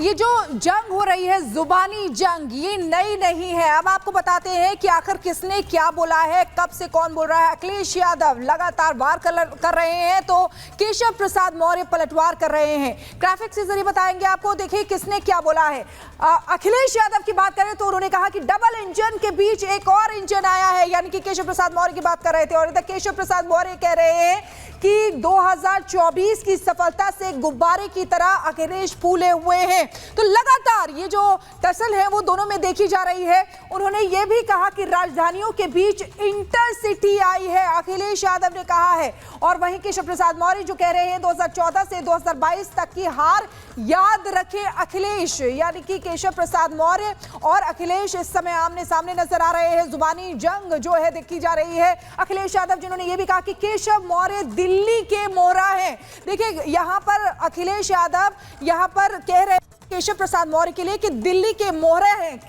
ये जो जंग हो रही है, जुबानी जंग, ये नई नहीं है। अब आपको बताते हैं कि आखिर किसने क्या बोला है, कब से कौन बोल रहा है। अखिलेश यादव लगातार वार कर रहे हैं तो केशव प्रसाद मौर्य पलटवार कर रहे हैं। ग्राफिक्स के जरिए बताएंगे आपको। देखिए किसने क्या बोला है। अखिलेश यादव की बात करें तो उन्होंने कहा कि डबल इंजन के बीच एक और इंजन आया है, यानी कि केशव प्रसाद मौर्य की बात कर रहे थे। और इधर केशव प्रसाद मौर्य कह रहे हैं कि 2024 की सफलता से गुब्बारे की तरह अखिलेश फूले हुए हैं। तो लगातार ये जो टसल है वो दोनों में देखी जा रही है। उन्होंने ये भी कहा कि राजधानियों के बीच इंटरसिटी आई है, अखिलेश यादव ने कहा है। और वहीं केशव प्रसाद मौर्य जो कह रहे हैं 2014 से 2022 तक की हार याद रखे अखिलेश, यानी कि केशव प्रसाद मौर्य और अखिलेश इस समय आमने सामने नजर आ रहे हैं। जुबानी जंग जो है देखी जा रही है। अखिलेश यादव जिन्होंने ये भी कहा कि केशव मौर्य दिल्ली के मोहरा हैं। देखिए यहां पर अखिलेश यादव यहां पर कह रहे हैं केशव प्रसाद मौर्य के लिए कि दिल्ली के मोहरे हैं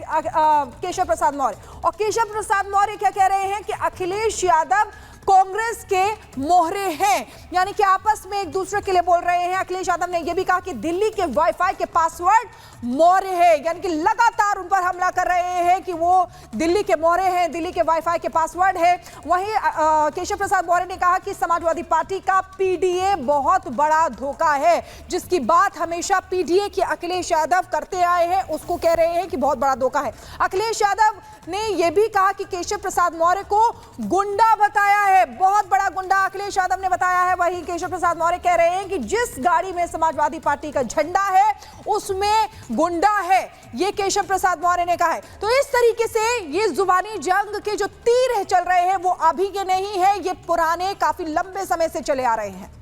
केशव प्रसाद मौर्य। और केशव प्रसाद मौर्य क्या कह रहे हैं कि अखिलेश यादव कांग्रेस के मोहरे हैं, यानी कि आपस में एक दूसरे के लिए बोल रहे हैं। अखिलेश यादव ने यह भी कहा कि दिल्ली के वाईफाई के पासवर्ड मौर्य है, यानी कि लगातार उन पर हमला कर रहे हैं कि वो दिल्ली के मोहरे हैं, दिल्ली के वाईफाई के पासवर्ड है। वहीं केशव प्रसाद मौर्य ने कहा कि समाजवादी पार्टी का पीडीए बहुत बड़ा धोखा है, जिसकी बात हमेशा पीडीए के अखिलेश यादव करते आए हैं, उसको कह रहे हैं कि बहुत बड़ा धोखा है। अखिलेश यादव ने यह भी कहा कि केशव प्रसाद मौर्य को गुंडा बताया है, बहुत बड़ा गुंडा अखिलेश यादव ने बताया है। वहीं केशव प्रसाद मौर्य कह रहे हैं कि जिस गाड़ी में समाजवादी पार्टी का झंडा है उसमें गुंडा है, ये केशव प्रसाद मौर्य ने कहा है। तो इस तरीके से ये जुबानी जंग के जो तीर चल रहे हैं वो अभी के नहीं है, ये पुराने काफी लंबे समय से चले आ रहे हैं।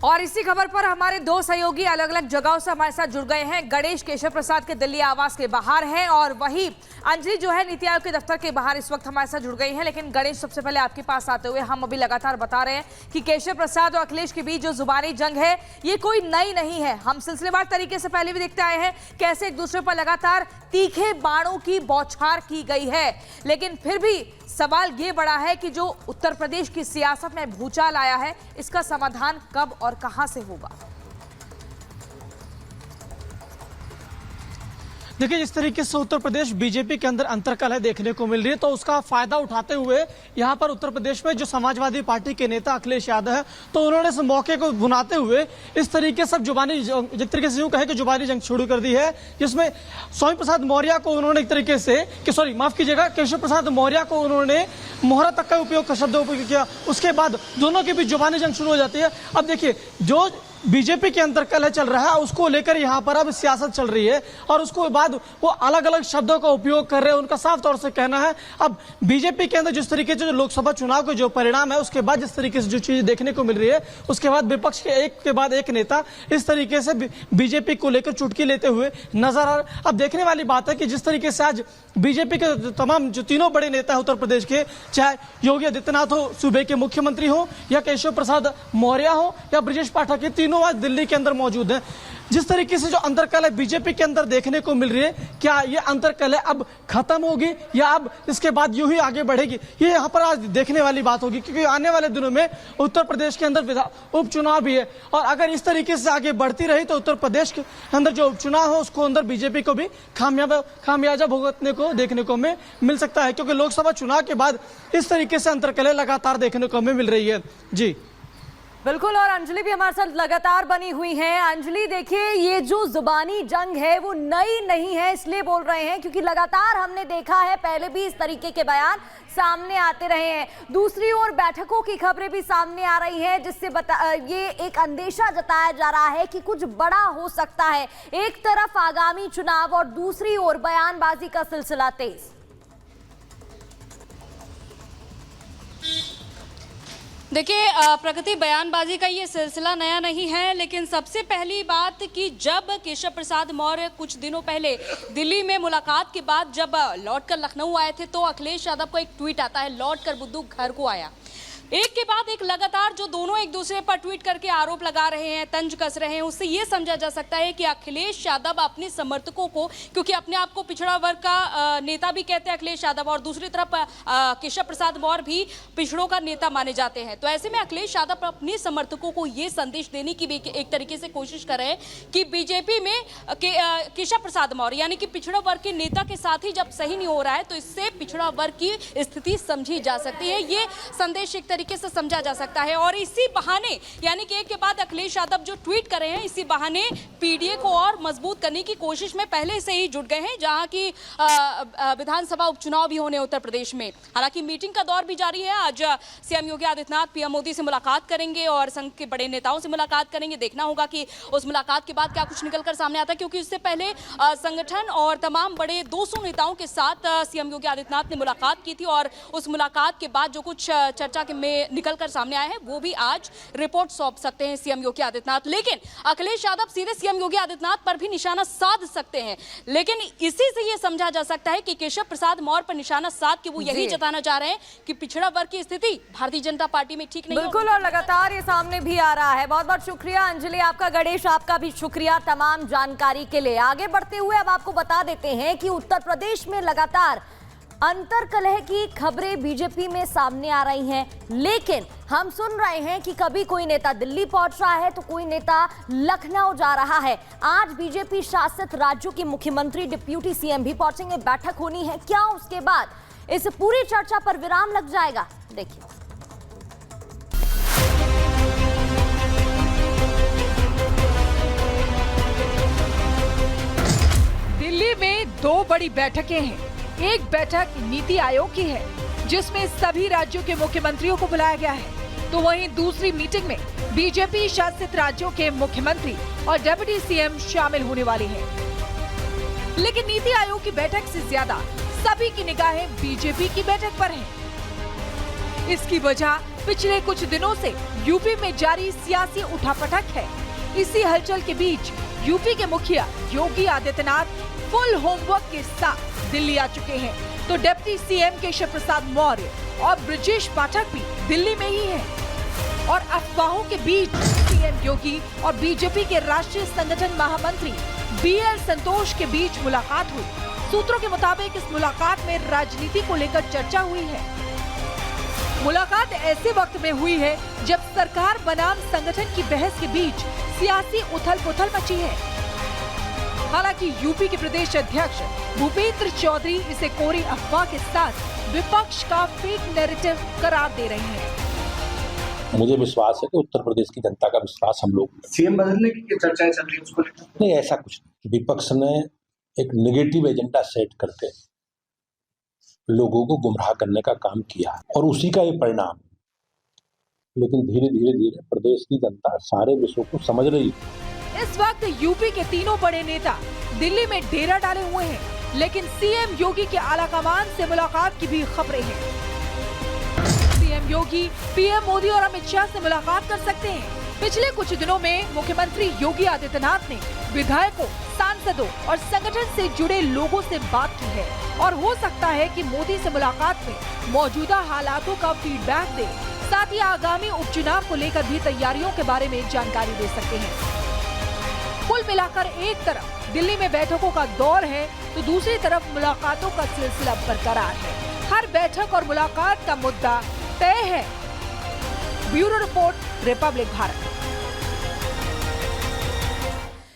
और इसी खबर पर हमारे दो सहयोगी अलग अलग जगहों से हमारे साथ जुड़ गए हैं। गणेश केशव प्रसाद के दिल्ली आवास के बाहर हैं और वही अंजलि जो है नीति आयोग के दफ्तर के बाहर इस वक्त हमारे साथ जुड़ गई हैं। लेकिन गणेश, सबसे पहले आपके पास आते हुए हम अभी लगातार बता रहे हैं कि केशव प्रसाद और अखिलेश के बीच जो जुबानी जंग है ये कोई नई नहीं है। हम सिलसिलेवार तरीके से पहले भी देखते आए हैं कैसे एक दूसरे पर लगातार तीखे बाणों की बौछार की गई है। लेकिन फिर भी सवाल ये बड़ा है कि जो उत्तर प्रदेश की सियासत में भूचाल आया है, इसका समाधान कब और कहां से होगा? देखिए, जिस तरीके से उत्तर प्रदेश बीजेपी के अंदर अंतर्कलह देखने को मिल रही है, तो उसका फायदा उठाते हुए यहाँ पर उत्तर प्रदेश में जो समाजवादी पार्टी के नेता अखिलेश यादव है, तो उन्होंने इस मौके को भुनाते हुए इस तरीके से जुबानी जिस तरीके से यूं कहे कि जुबानी जंग शुरू कर दी है, जिसमें स्वामी प्रसाद मौर्य को उन्होंने एक तरीके से माफ कीजिएगा, केशव प्रसाद मौर्य को उन्होंने मोहरा तक का उपयोग का शब्द उपयोग किया। उसके बाद दोनों के बीच जुबानी जंग शुरू हो जाती है। अब देखिए, जो बीजेपी के अंदर कलह चल रहा है उसको लेकर यहाँ पर अब सियासत चल रही है और उसको बाद वो अलग अलग शब्दों का उपयोग कर रहे हैं। उनका साफ तौर से कहना है अब बीजेपी के अंदर जिस तरीके से जो लोकसभा चुनाव के जो परिणाम है उसके बाद जिस तरीके से जो चीज देखने को मिल रही है, उसके बाद विपक्ष के एक के बाद एक नेता इस तरीके से बीजेपी को लेकर चुटकी लेते हुए नजर आ रहे। अब देखने वाली बात है कि जिस तरीके से आज बीजेपी के तमाम जो तीनों बड़े नेता है उत्तर प्रदेश के, चाहे योगी आदित्यनाथ हो, सूबे के मुख्यमंत्री हो, या केशव प्रसाद मौर्य हो, या ब्रजेश पाठक, ये तीनों आज दिल्ली के अंदर मौजूद हैं। जिस तरीके से जो अंतरकलह बीजेपी के अंदर देखने को मिल रही है, क्या ये अंतरकलह अब खत्म होगी या अब इसके बाद यूं ही आगे बढ़ेगी, ये यहाँ पर आज देखने वाली बात होगी। क्योंकि आने वाले दिनों में उत्तर प्रदेश के अंदर उपचुनाव भी है और अगर इस तरीके से आगे बढ़ती रही तो उत्तर प्रदेश के अंदर जो उपचुनाव हो उसको अंदर बीजेपी को भी खामियाजा भुगतने को देखने को मिल सकता है। क्योंकि लोकसभा चुनाव के बाद इस तरीके से अंतरकलह लगातार देखने को मिल रही है। जी बिल्कुल, और अंजलि भी हमारे साथ लगातार बनी हुई है। अंजलि, देखिए, ये जो जुबानी जंग है वो नई नहीं है, इसलिए बोल रहे हैं क्योंकि लगातार हमने देखा है, पहले भी इस तरीके के बयान सामने आते रहे हैं। दूसरी ओर बैठकों की खबरें भी सामने आ रही हैं, जिससे ये एक अंदेशा जताया जा रहा है कि कुछ बड़ा हो सकता है। एक तरफ आगामी चुनाव और दूसरी ओर बयानबाजी का सिलसिला तेज। देखिए, प्रगति, बयानबाजी का ये सिलसिला नया नहीं है, लेकिन सबसे पहली बात कि जब केशव प्रसाद मौर्य कुछ दिनों पहले दिल्ली में मुलाकात के बाद जब लौटकर लखनऊ आए थे तो अखिलेश यादव को एक ट्वीट आता है, लौटकर बुद्धू घर को आया। एक के बाद एक लगातार जो दोनों एक दूसरे पर ट्वीट करके आरोप लगा रहे हैं, तंज कस रहे हैं, उससे ये समझा जा सकता है कि अखिलेश यादव अपने समर्थकों को, क्योंकि अपने आप को पिछड़ा वर्ग का नेता भी कहते हैं अखिलेश यादव, और दूसरी तरफ केशव प्रसाद मौर्य भी पिछड़ों का नेता माने जाते हैं। तो ऐसे में अखिलेश यादव अपने समर्थकों को ये संदेश देने की भी एक तरीके से कोशिश कर रहे हैं कि बीजेपी में केशव प्रसाद मौर्य यानी कि पिछड़ा वर्ग के नेता के साथ ही जब सही नहीं हो रहा है तो इससे पिछड़ा वर्ग की स्थिति समझी जा सकती है। ये संदेश एक तरीके से समझा जा सकता है और इसी बहाने यानी कि एक के बाद अखिलेश यादव जो ट्वीट कर रहे हैं, इसी बहाने पीडीए को और मजबूत करने की कोशिश में पहले से ही जुट गए हैं, जहां की विधानसभा उपचुनाव भी होने उत्तर प्रदेश में। हालांकि मीटिंग का दौर भी जारी है। आज सीएम योगी आदित्यनाथ पीएम मोदी से मुलाकात करेंगे और संघ के बड़े नेताओं से मुलाकात करेंगे। देखना होगा कि उस मुलाकात के बाद क्या कुछ निकलकर सामने आता है, क्योंकि इससे पहले संगठन और तमाम बड़े 200 नेताओं के साथ सीएम योगी आदित्यनाथ ने मुलाकात की थी और उस मुलाकात के बाद जो कुछ चर्चा में निकलकर सामने आया है वो भी आज रिपोर्ट सौंप सकते हैं सीएम योगी आदित्यनाथ। लेकिन अखिलेश यादव सीधे सीएम योगी आदित्यनाथ पर भी निशाना साध सकते हैं, लेकिन इसी से ये समझा जा सकता है कि केशव प्रसाद मौर्य पर निशाना साध के वो यही जताना चाह रहे हैं कि पिछड़ा वर्ग की स्थिति भारतीय जनता पार्टी में ठीक नहीं। बिल्कुल, और लगातार ये सामने भी आ रहा है। बहुत बहुत शुक्रिया अंजलि आपका, गणेश आपका भी शुक्रिया तमाम जानकारी के लिए। आगे बढ़ते हुए अब आपको बता देते हैं कि उत्तर प्रदेश में लगातार अंतर्कलह की खबरें बीजेपी में सामने आ रही हैं, लेकिन हम सुन रहे हैं कि कभी कोई नेता दिल्ली पहुंच रहा है तो कोई नेता लखनऊ जा रहा है। आज बीजेपी शासित राज्यों के मुख्यमंत्री, डिप्यूटी सीएम भी पहुंचेंगे, बैठक होनी है। क्या उसके बाद इस पूरी चर्चा पर विराम लग जाएगा? देखिए, दिल्ली में दो बड़ी बैठकें हैं। एक बैठक नीति आयोग की है जिसमें सभी राज्यों के मुख्यमंत्रियों को बुलाया गया है, तो वहीं दूसरी मीटिंग में बीजेपी शासित राज्यों के मुख्यमंत्री और डिप्टी सीएम शामिल होने वाले हैं। लेकिन नीति आयोग की बैठक से ज्यादा सभी की निगाहें बीजेपी की बैठक पर हैं। इसकी वजह पिछले कुछ दिनों से यूपी में जारी सियासी उठापटक है। इसी हलचल के बीच यूपी के मुखिया योगी आदित्यनाथ फुल होमवर्क के साथ दिल्ली आ चुके हैं, तो डिप्टी सीएम केशव प्रसाद मौर्य और ब्रजेश पाठक भी दिल्ली में ही हैं। और अफवाहों के बीच सीएम योगी और बीजेपी के राष्ट्रीय संगठन महामंत्री बीएल संतोष के बीच मुलाकात हुई। सूत्रों के मुताबिक इस मुलाकात में राजनीति को लेकर चर्चा हुई है। मुलाकात ऐसे वक्त में हुई है जब सरकार बनाम संगठन की बहस के बीच सियासी उथल-पुथल मची है। हालांकि यूपी के प्रदेश अध्यक्ष भूपेंद्र चौधरी इसे कोरी अफवाह के साथ विपक्ष का फेक नैरेटिव करार दे रहे हैं। मुझे विश्वास है कि उत्तर प्रदेश की जनता का विश्वास हम लोग, सीएम बदलने की चर्चाएं चल रही है उसको लेकर नहीं, ऐसा कुछ नहीं। विपक्ष ने एक नेगेटिव एजेंडा सेट करके लोगों को गुमराह करने का काम किया और उसी का ये परिणाम। लेकिन धीरे धीरे प्रदेश की जनता सारे विषयों को समझ रही है। इस वक्त यूपी के तीनों बड़े नेता दिल्ली में डेरा डाले हुए हैं, लेकिन सीएम योगी के आलाकमान से मुलाकात की भी खबरें हैं। सीएम योगी पीएम मोदी और अमित शाह से मुलाकात कर सकते हैं। पिछले कुछ दिनों में मुख्यमंत्री योगी आदित्यनाथ ने विधायकों, सांसदों और संगठन से जुड़े लोगों से बात की है और हो सकता है कि मोदी से मुलाकात में मौजूदा हालातों का फीडबैक दे, साथ ही आगामी उपचुनाव को लेकर भी तैयारियों के बारे में जानकारी दे सकते हैं। कुल मिलाकर एक तरफ दिल्ली में बैठकों का दौर है तो दूसरी तरफ मुलाकातों का सिलसिला बरकरार है। हर बैठक और मुलाकात का मुद्दा तय है। Bureau report, Republic Bharat.